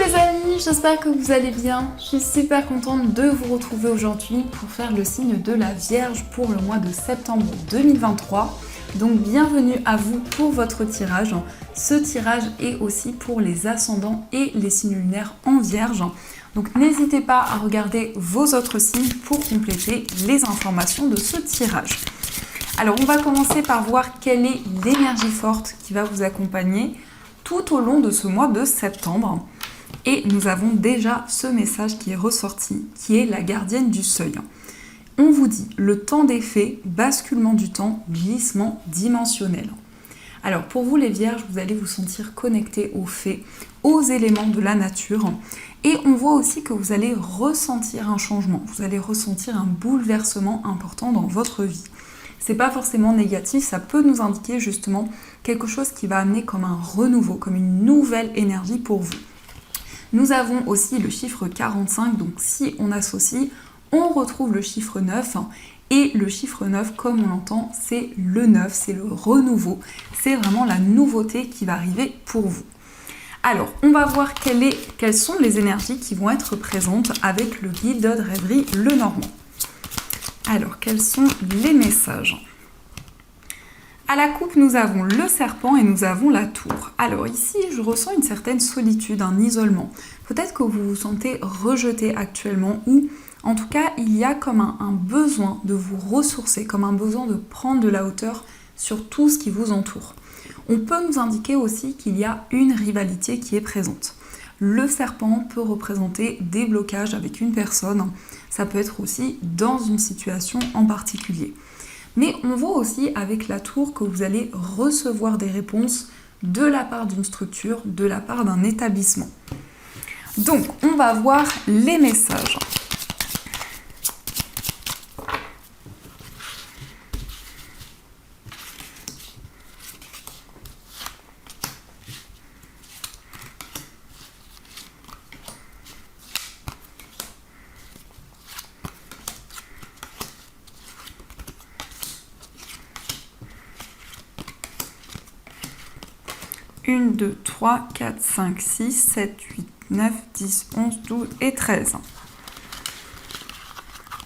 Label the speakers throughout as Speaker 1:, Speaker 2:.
Speaker 1: les amis, j'espère que vous allez bien. Je suis super contente de vous retrouver aujourd'hui pour faire le signe de la Vierge pour le mois de septembre 2023. Donc bienvenue à vous pour votre tirage. Ce tirage est aussi pour les ascendants et les signes lunaires en Vierge. Donc n'hésitez pas à regarder vos autres signes pour compléter les informations de ce tirage. Alors on va commencer par voir quelle est l'énergie forte qui va vous accompagner tout au long de ce mois de septembre. Et nous avons déjà ce message qui est ressorti, qui est la gardienne du seuil. On vous dit le temps des fées, basculement du temps, glissement dimensionnel. Alors pour vous les vierges, vous allez vous sentir connectés aux fées, aux éléments de la nature. Et on voit aussi que vous allez ressentir un changement, vous allez ressentir un bouleversement important dans votre vie. C'est pas forcément négatif, ça peut nous indiquer justement quelque chose qui va amener comme un renouveau, comme une nouvelle énergie pour vous. Nous avons aussi le chiffre 45, donc si on associe, on retrouve le chiffre 9. Et le chiffre 9, comme on l'entend, c'est le 9, c'est le renouveau. C'est vraiment la nouveauté qui va arriver pour vous. Alors, on va voir quelles sont les énergies qui vont être présentes avec le guide de rêverie Lenormand. Alors, quels sont les messages ? À la coupe, nous avons le serpent et nous avons la tour. Alors ici, je ressens une certaine solitude, un isolement. Peut-être que vous vous sentez rejeté actuellement ou en tout cas, il y a comme un besoin de vous ressourcer, comme un besoin de prendre de la hauteur sur tout ce qui vous entoure. On peut nous indiquer aussi qu'il y a une rivalité qui est présente. Le serpent peut représenter des blocages avec une personne. Ça peut être aussi dans une situation en particulier. Mais on voit aussi avec la tour que vous allez recevoir des réponses de la part d'une structure, de la part d'un établissement. Donc, on va voir les messages. Un, 2, 3, 4, 5, 6, 7, 8, 9, 10, 11, 12 et 13.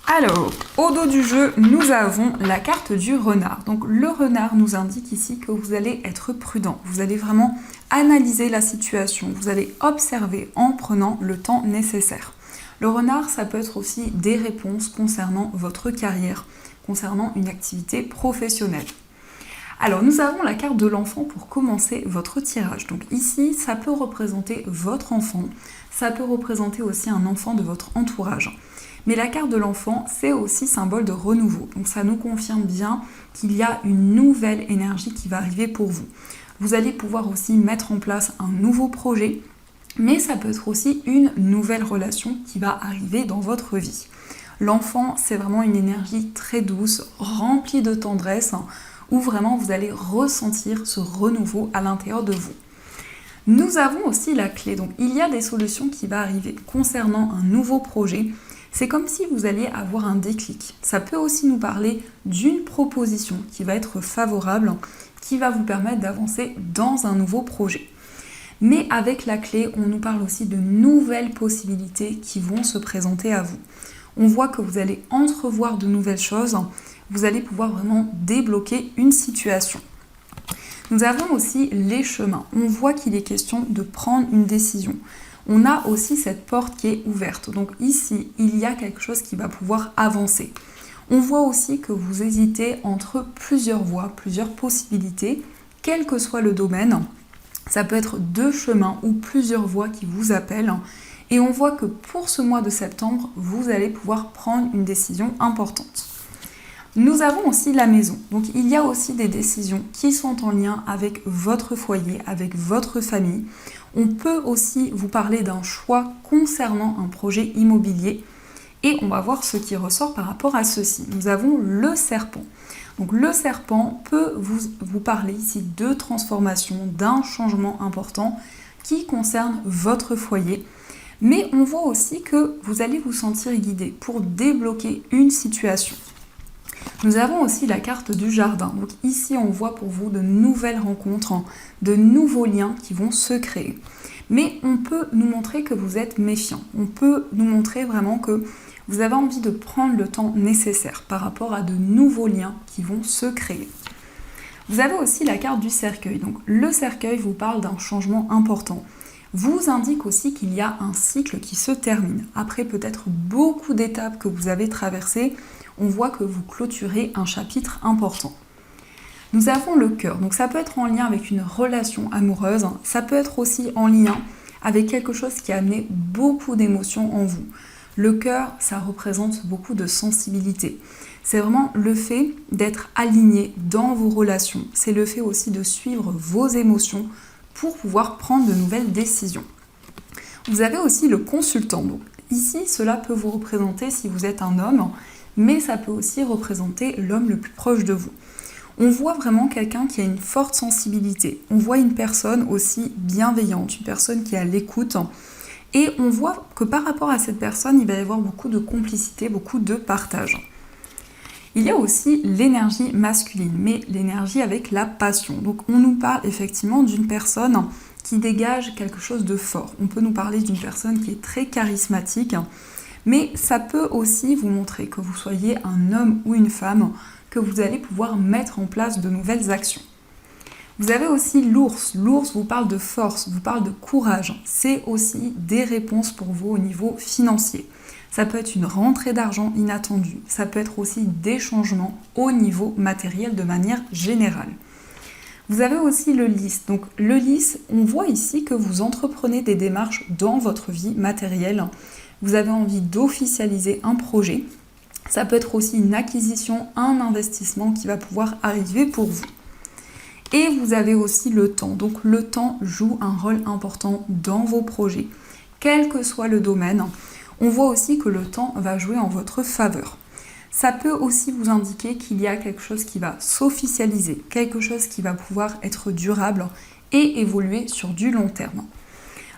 Speaker 1: Alors, au dos du jeu, nous avons la carte du renard. Donc le renard nous indique ici que vous allez être prudent. Vous allez vraiment analyser la situation. Vous allez observer en prenant le temps nécessaire. Le renard, ça peut être aussi des réponses concernant votre carrière, concernant une activité professionnelle. Alors nous avons la carte de l'enfant pour commencer votre tirage. Donc ici, ça peut représenter votre enfant, ça peut représenter aussi un enfant de votre entourage. Mais la carte de l'enfant, c'est aussi symbole de renouveau. Donc ça nous confirme bien qu'il y a une nouvelle énergie qui va arriver pour vous. Vous allez pouvoir aussi mettre en place un nouveau projet, mais ça peut être aussi une nouvelle relation qui va arriver dans votre vie. L'enfant, c'est vraiment une énergie très douce, remplie de tendresse, où vraiment vous allez ressentir ce renouveau à l'intérieur de vous. Nous avons aussi la clé, donc il y a des solutions qui vont arriver concernant un nouveau projet. C'est comme si vous alliez avoir un déclic. Ça peut aussi nous parler d'une proposition qui va être favorable, qui va vous permettre d'avancer dans un nouveau projet. Mais avec la clé, on nous parle aussi de nouvelles possibilités qui vont se présenter à vous. On voit que vous allez entrevoir de nouvelles choses, vous allez pouvoir vraiment débloquer une situation. Nous avons aussi les chemins. On voit qu'il est question de prendre une décision. On a aussi cette porte qui est ouverte. Donc ici, il y a quelque chose qui va pouvoir avancer. On voit aussi que vous hésitez entre plusieurs voies, plusieurs possibilités, quel que soit le domaine. Ça peut être deux chemins ou plusieurs voies qui vous appellent. Et on voit que pour ce mois de septembre, vous allez pouvoir prendre une décision importante. Nous avons aussi la maison. Donc il y a aussi des décisions qui sont en lien avec votre foyer, avec votre famille. On peut aussi vous parler d'un choix concernant un projet immobilier. Et on va voir ce qui ressort par rapport à ceci. Nous avons le serpent. Donc le serpent peut vous parler ici de transformation, d'un changement important qui concerne votre foyer. Mais on voit aussi que vous allez vous sentir guidé pour débloquer une situation. Nous avons aussi la carte du jardin. Donc ici, on voit pour vous de nouvelles rencontres, de nouveaux liens qui vont se créer. Mais on peut nous montrer que vous êtes méfiant. On peut nous montrer vraiment que vous avez envie de prendre le temps nécessaire par rapport à de nouveaux liens qui vont se créer. Vous avez aussi la carte du cercueil. Donc le cercueil vous parle d'un changement important. Vous indique aussi qu'il y a un cycle qui se termine. Après peut-être beaucoup d'étapes que vous avez traversées, on voit que vous clôturez un chapitre important. Nous avons le cœur, donc ça peut être en lien avec une relation amoureuse, ça peut être aussi en lien avec quelque chose qui a amené beaucoup d'émotions en vous. Le cœur, ça représente beaucoup de sensibilité. C'est vraiment le fait d'être aligné dans vos relations. C'est le fait aussi de suivre vos émotions pour pouvoir prendre de nouvelles décisions. Vous avez aussi le consultant. Donc ici, cela peut vous représenter si vous êtes un homme, mais ça peut aussi représenter l'homme le plus proche de vous. On voit vraiment quelqu'un qui a une forte sensibilité. On voit une personne aussi bienveillante, une personne qui est à l'écoute. Et on voit que par rapport à cette personne, il va y avoir beaucoup de complicité, beaucoup de partage. Il y a aussi l'énergie masculine, mais l'énergie avec la passion. Donc on nous parle effectivement d'une personne qui dégage quelque chose de fort. On peut nous parler d'une personne qui est très charismatique, mais ça peut aussi vous montrer que vous soyez un homme ou une femme, que vous allez pouvoir mettre en place de nouvelles actions. Vous avez aussi l'ours. L'ours vous parle de force, vous parle de courage. C'est aussi des réponses pour vous au niveau financier. Ça peut être une rentrée d'argent inattendue. Ça peut être aussi des changements au niveau matériel de manière générale. Vous avez aussi le lys. Donc le lys, on voit ici que vous entreprenez des démarches dans votre vie matérielle. Vous avez envie d'officialiser un projet. Ça peut être aussi une acquisition, un investissement qui va pouvoir arriver pour vous. Et vous avez aussi le temps. Donc le temps joue un rôle important dans vos projets, quel que soit le domaine. On voit aussi que le temps va jouer en votre faveur. Ça peut aussi vous indiquer qu'il y a quelque chose qui va s'officialiser, quelque chose qui va pouvoir être durable et évoluer sur du long terme.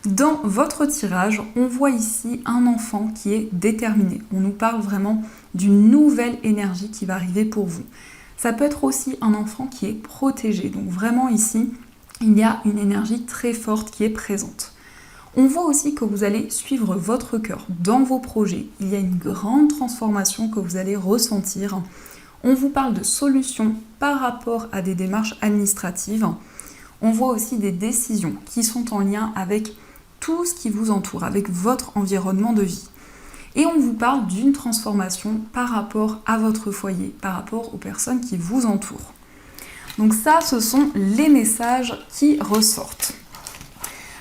Speaker 1: Dans votre tirage, on voit ici un enfant qui est déterminé. On nous parle vraiment d'une nouvelle énergie qui va arriver pour vous. Ça peut être aussi un enfant qui est protégé. Donc vraiment ici, il y a une énergie très forte qui est présente. On voit aussi que vous allez suivre votre cœur dans vos projets. Il y a une grande transformation que vous allez ressentir. On vous parle de solutions par rapport à des démarches administratives. On voit aussi des décisions qui sont en lien avec tout ce qui vous entoure, avec votre environnement de vie. Et on vous parle d'une transformation par rapport à votre foyer, par rapport aux personnes qui vous entourent. Donc ça, ce sont les messages qui ressortent.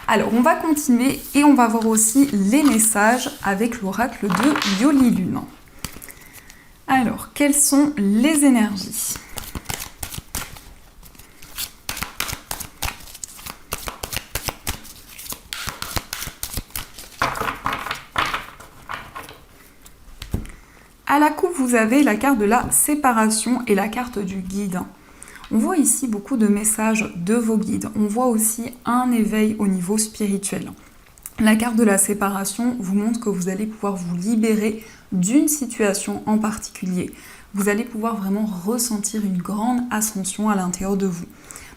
Speaker 1: Alors, on va continuer et on va voir aussi les messages avec l'oracle de Yoli Lune. Alors, quelles sont les énergies ? À la coupe, vous avez la carte de la séparation et la carte du guide. On voit ici beaucoup de messages de vos guides. On voit aussi un éveil au niveau spirituel. La carte de la séparation vous montre que vous allez pouvoir vous libérer d'une situation en particulier. Vous allez pouvoir vraiment ressentir une grande ascension à l'intérieur de vous.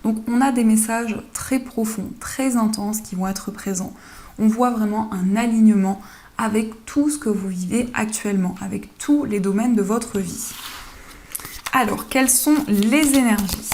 Speaker 1: Donc on a des messages très profonds, très intenses qui vont être présents. On voit vraiment un alignement avec tout ce que vous vivez actuellement, avec tous les domaines de votre vie. Alors, quelles sont les énergies ?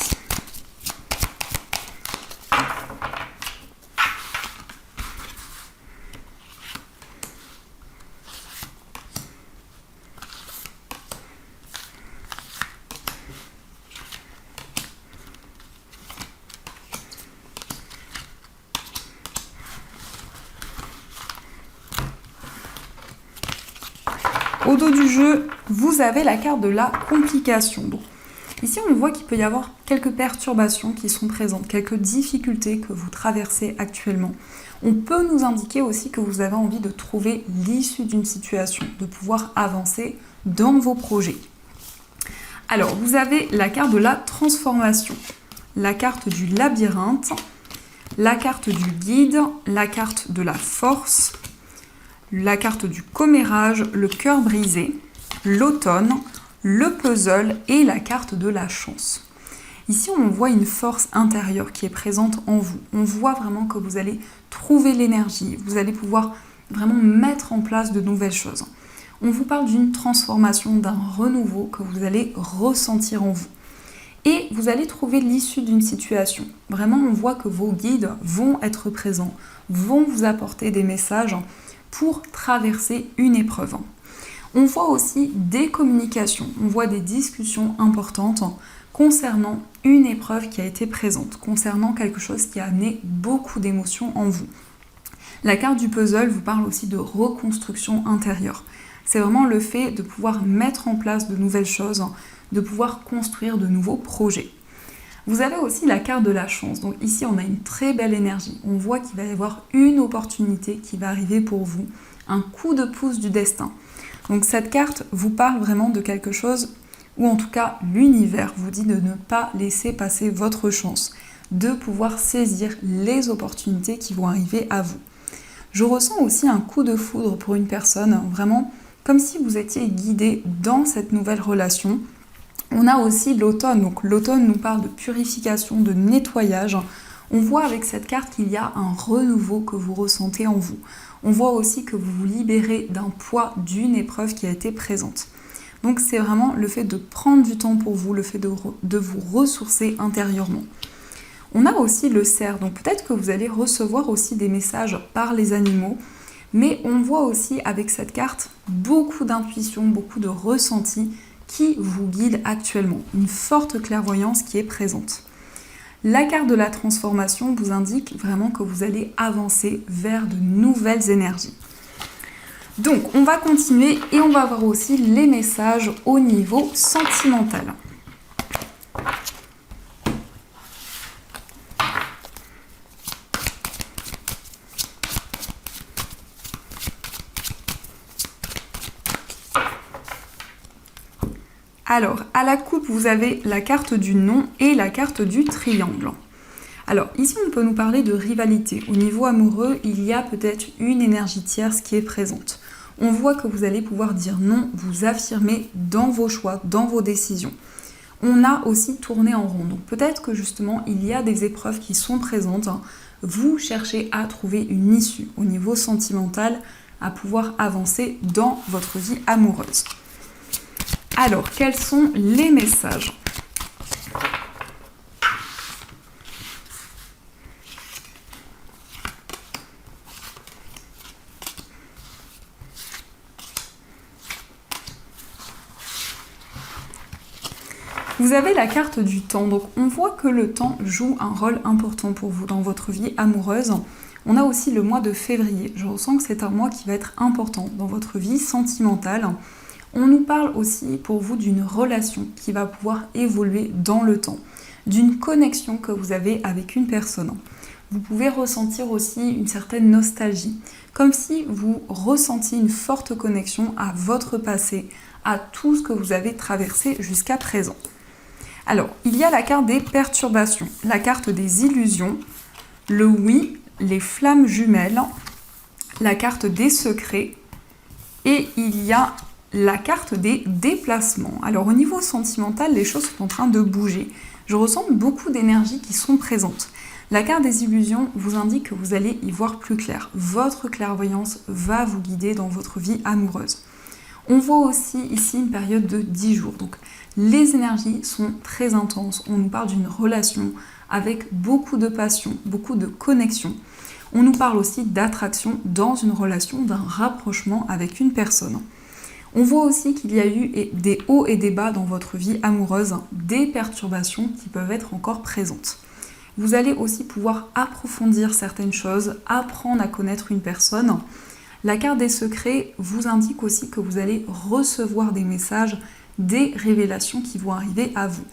Speaker 1: Au dos du jeu, vous avez la carte de la complication. Donc, ici, on voit qu'il peut y avoir quelques perturbations qui sont présentes, quelques difficultés que vous traversez actuellement. On peut nous indiquer aussi que vous avez envie de trouver l'issue d'une situation, de pouvoir avancer dans vos projets. Alors, vous avez la carte de la transformation, la carte du labyrinthe, la carte du guide, la carte de la force, la carte du commérage, le cœur brisé, l'automne, le puzzle et la carte de la chance. Ici, on voit une force intérieure qui est présente en vous. On voit vraiment que vous allez trouver l'énergie, vous allez pouvoir vraiment mettre en place de nouvelles choses. On vous parle d'une transformation, d'un renouveau que vous allez ressentir en vous. Et vous allez trouver l'issue d'une situation. Vraiment, on voit que vos guides vont être présents, vont vous apporter des messages pour traverser une épreuve. On voit aussi des communications, on voit des discussions importantes concernant une épreuve qui a été présente, concernant quelque chose qui a amené beaucoup d'émotions en vous. La carte du puzzle vous parle aussi de reconstruction intérieure. C'est vraiment le fait de pouvoir mettre en place de nouvelles choses, de pouvoir construire de nouveaux projets. Vous avez aussi la carte de la chance. Donc ici, on a une très belle énergie. On voit qu'il va y avoir une opportunité qui va arriver pour vous, un coup de pouce du destin. Donc cette carte vous parle vraiment de quelque chose, ou en tout cas l'univers vous dit de ne pas laisser passer votre chance, de pouvoir saisir les opportunités qui vont arriver à vous. Je ressens aussi un coup de foudre pour une personne, vraiment comme si vous étiez guidé dans cette nouvelle relation. On a aussi l'automne, donc l'automne nous parle de purification, de nettoyage. On voit avec cette carte qu'il y a un renouveau que vous ressentez en vous. On voit aussi que vous vous libérez d'un poids, d'une épreuve qui a été présente. Donc c'est vraiment le fait de prendre du temps pour vous, le fait de vous ressourcer intérieurement. On a aussi le cerf, donc peut-être que vous allez recevoir aussi des messages par les animaux, mais on voit aussi avec cette carte beaucoup d'intuition, beaucoup de ressenti qui vous guide actuellement, une forte clairvoyance qui est présente. La carte de la transformation vous indique vraiment que vous allez avancer vers de nouvelles énergies. Donc on va continuer et on va voir aussi les messages au niveau sentimental. Alors, à la coupe, vous avez la carte du non et la carte du triangle. Alors, ici, on peut nous parler de rivalité. Au niveau amoureux, il y a peut-être une énergie tierce qui est présente. On voit que vous allez pouvoir dire non, vous affirmer dans vos choix, dans vos décisions. On a aussi tourné en rond. Donc, peut-être que justement, il y a des épreuves qui sont présentes. Vous cherchez à trouver une issue au niveau sentimental, à pouvoir avancer dans votre vie amoureuse. Alors, quels sont les messages ? Vous avez la carte du temps, donc on voit que le temps joue un rôle important pour vous dans votre vie amoureuse. On a aussi le mois de février, je ressens que c'est un mois qui va être important dans votre vie sentimentale. On nous parle aussi pour vous d'une relation qui va pouvoir évoluer dans le temps, d'une connexion que vous avez avec une personne. Vous pouvez ressentir aussi une certaine nostalgie, comme si vous ressentiez une forte connexion à votre passé, à tout ce que vous avez traversé jusqu'à présent. Alors, il y a la carte des perturbations, la carte des illusions, le oui, les flammes jumelles, la carte des secrets et il y a la carte des déplacements. Alors au niveau sentimental, les choses sont en train de bouger. Je ressens beaucoup d'énergies qui sont présentes. La carte des illusions vous indique que vous allez y voir plus clair. Votre clairvoyance va vous guider dans votre vie amoureuse. On voit aussi ici une période de 10 jours. Donc les énergies sont très intenses. On nous parle d'une relation avec beaucoup de passion, beaucoup de connexion. On nous parle aussi d'attraction dans une relation, d'un rapprochement avec une personne. On voit aussi qu'il y a eu des hauts et des bas dans votre vie amoureuse, des perturbations qui peuvent être encore présentes. Vous allez aussi pouvoir approfondir certaines choses, apprendre à connaître une personne. La carte des secrets vous indique aussi que vous allez recevoir des messages, des révélations qui vont arriver à vous.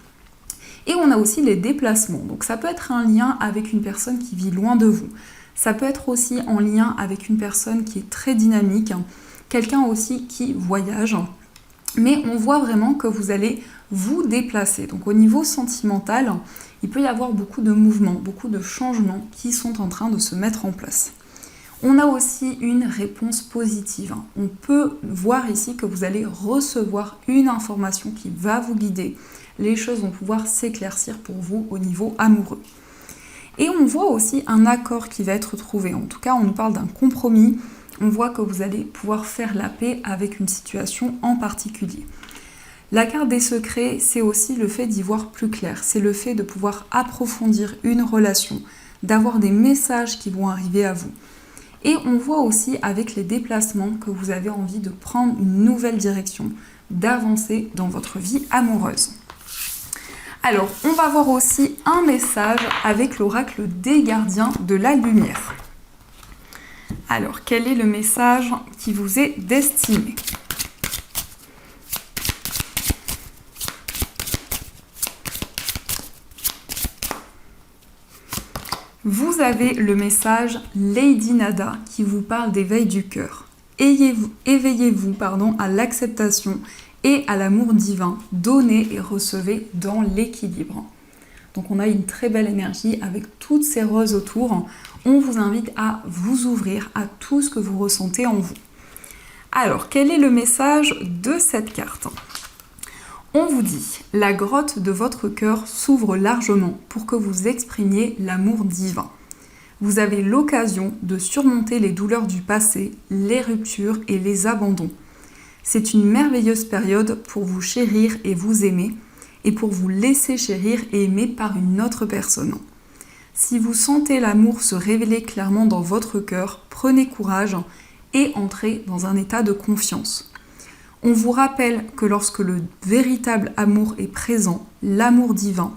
Speaker 1: Et on a aussi les déplacements. Donc ça peut être un lien avec une personne qui vit loin de vous. Ça peut être aussi en lien avec une personne qui est très dynamique, quelqu'un aussi qui voyage, mais on voit vraiment que vous allez vous déplacer. Donc au niveau sentimental, il peut y avoir beaucoup de mouvements, beaucoup de changements qui sont en train de se mettre en place. On a aussi une réponse positive. On peut voir ici que vous allez recevoir une information qui va vous guider. Les choses vont pouvoir s'éclaircir pour vous au niveau amoureux. Et on voit aussi un accord qui va être trouvé. En tout cas, on nous parle d'un compromis. On voit que vous allez pouvoir faire la paix avec une situation en particulier. La carte des secrets, c'est aussi le fait d'y voir plus clair. C'est le fait de pouvoir approfondir une relation, d'avoir des messages qui vont arriver à vous. Et on voit aussi avec les déplacements que vous avez envie de prendre une nouvelle direction, d'avancer dans votre vie amoureuse. Alors, on va voir aussi un message avec l'oracle des gardiens de la lumière. Alors, quel est le message qui vous est destiné ? Vous avez le message Lady Nada qui vous parle d'éveil du cœur. Éveillez-vous à l'acceptation et à l'amour divin. Donnez et recevez dans l'équilibre. Donc on a une très belle énergie avec toutes ces roses autour. On vous invite à vous ouvrir à tout ce que vous ressentez en vous. Alors, quel est le message de cette carte ? On vous dit, la grotte de votre cœur s'ouvre largement pour que vous exprimiez l'amour divin. Vous avez l'occasion de surmonter les douleurs du passé, les ruptures et les abandons. C'est une merveilleuse période pour vous chérir et vous aimer, et pour vous laisser chérir et aimer par une autre personne. Si vous sentez l'amour se révéler clairement dans votre cœur, prenez courage et entrez dans un état de confiance. On vous rappelle que lorsque le véritable amour est présent, l'amour divin,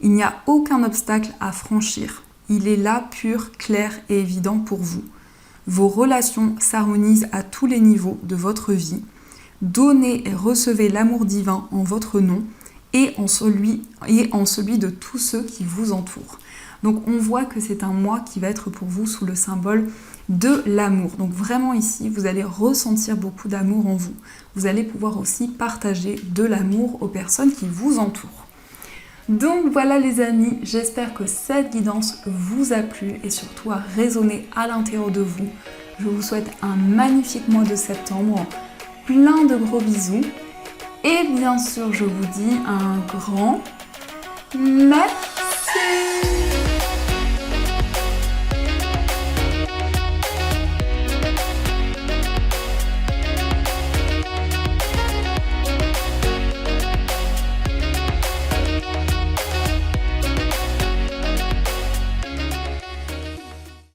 Speaker 1: il n'y a aucun obstacle à franchir. Il est là, pur, clair et évident pour vous. Vos relations s'harmonisent à tous les niveaux de votre vie. Donnez et recevez l'amour divin en votre nom et en celui de tous ceux qui vous entourent. Donc on voit que c'est un mois qui va être pour vous sous le symbole de l'amour. Donc vraiment ici, vous allez ressentir beaucoup d'amour en vous. Vous allez pouvoir aussi partager de l'amour aux personnes qui vous entourent. Donc voilà les amis, j'espère que cette guidance vous a plu et surtout a résonné à l'intérieur de vous. Je vous souhaite un magnifique mois de septembre, plein de gros bisous et bien sûr je vous dis un grand merci.